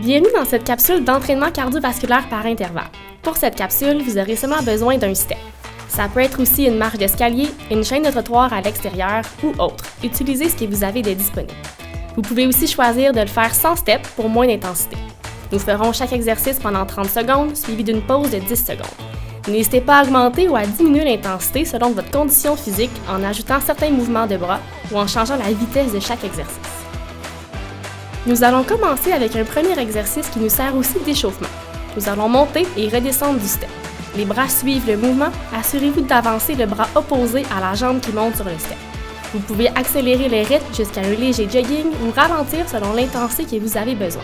Bienvenue dans cette capsule d'entraînement cardiovasculaire par intervalle. Pour cette capsule, vous aurez seulement besoin d'un step. Ça peut être aussi une marche d'escalier, une chaîne de trottoir à l'extérieur ou autre. Utilisez ce que vous avez de disponible. Vous pouvez aussi choisir de le faire sans step pour moins d'intensité. Nous ferons chaque exercice pendant 30 secondes, suivi d'une pause de 10 secondes. N'hésitez pas à augmenter ou à diminuer l'intensité selon votre condition physique en ajoutant certains mouvements de bras ou en changeant la vitesse de chaque exercice. Nous allons commencer avec un premier exercice qui nous sert aussi d'échauffement. Nous allons monter et redescendre du step. Les bras suivent le mouvement, assurez-vous d'avancer le bras opposé à la jambe qui monte sur le step. Vous pouvez accélérer le rythme jusqu'à un léger jogging ou ralentir selon l'intensité que vous avez besoin.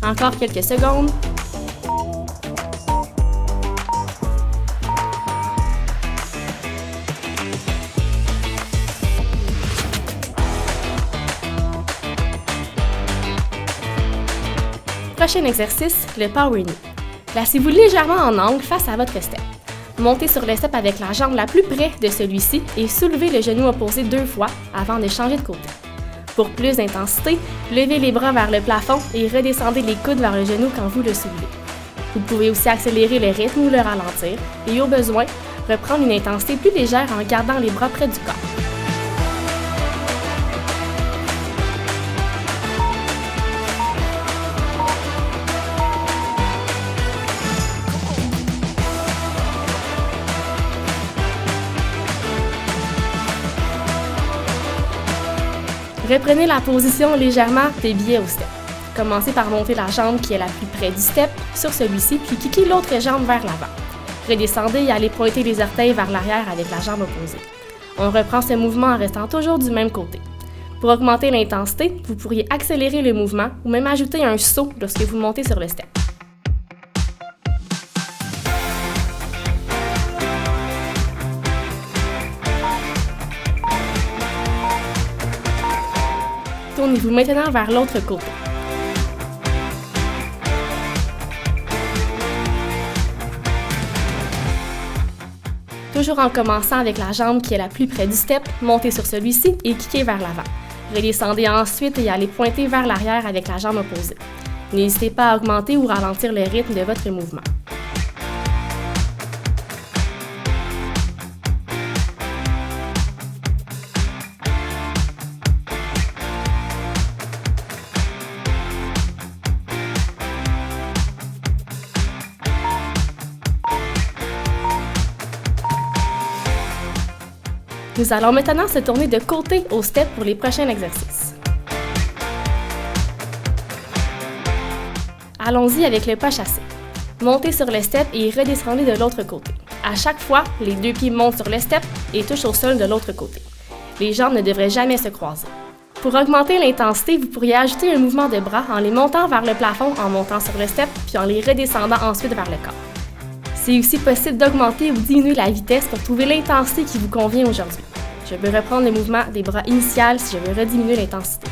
Encore quelques secondes. Prochain exercice, le power knee. Placez-vous légèrement en angle face à votre step. Montez sur le step avec la jambe la plus près de celui-ci et soulevez le genou opposé 2 fois avant de changer de côté. Pour plus d'intensité, levez les bras vers le plafond et redescendez les coudes vers le genou quand vous le soulevez. Vous pouvez aussi accélérer le rythme ou le ralentir et au besoin, reprendre une intensité plus légère en gardant les bras près du corps. Reprenez la position légèrement des biais au step. Commencez par monter la jambe qui est la plus près du step sur celui-ci, puis kickez l'autre jambe vers l'avant. Redescendez et allez pointer les orteils vers l'arrière avec la jambe opposée. On reprend ce mouvement en restant toujours du même côté. Pour augmenter l'intensité, vous pourriez accélérer le mouvement ou même ajouter un saut lorsque vous montez sur le step. Tournez-vous maintenant vers l'autre côté. Toujours en commençant avec la jambe qui est la plus près du step, montez sur celui-ci et kickez vers l'avant. Redescendez ensuite et allez pointer vers l'arrière avec la jambe opposée. N'hésitez pas à augmenter ou ralentir le rythme de votre mouvement. Nous allons maintenant se tourner de côté au step pour les prochains exercices. Allons-y avec le pas chassé. Montez sur le step et redescendez de l'autre côté. À chaque fois, les 2 pieds montent sur le step et touchent au sol de l'autre côté. Les jambes ne devraient jamais se croiser. Pour augmenter l'intensité, vous pourriez ajouter un mouvement de bras en les montant vers le plafond en montant sur le step puis en les redescendant ensuite vers le corps. C'est aussi possible d'augmenter ou diminuer la vitesse pour trouver l'intensité qui vous convient aujourd'hui. Je peux reprendre le mouvement des bras initial si je veux rediminuer l'intensité.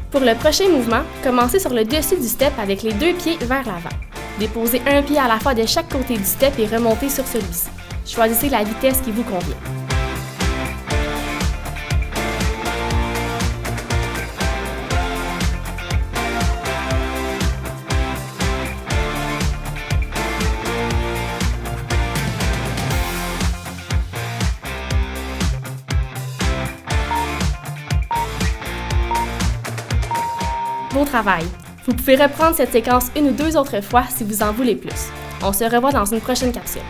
Pour le prochain mouvement, commencez sur le dessus du step avec les 2 pieds vers l'avant. Déposez un pied à la fois de chaque côté du step et remontez sur celui-ci. Choisissez la vitesse qui vous convient. Beau travail! Vous pouvez reprendre cette séquence 1 ou 2 autres fois si vous en voulez plus. On se revoit dans une prochaine capsule.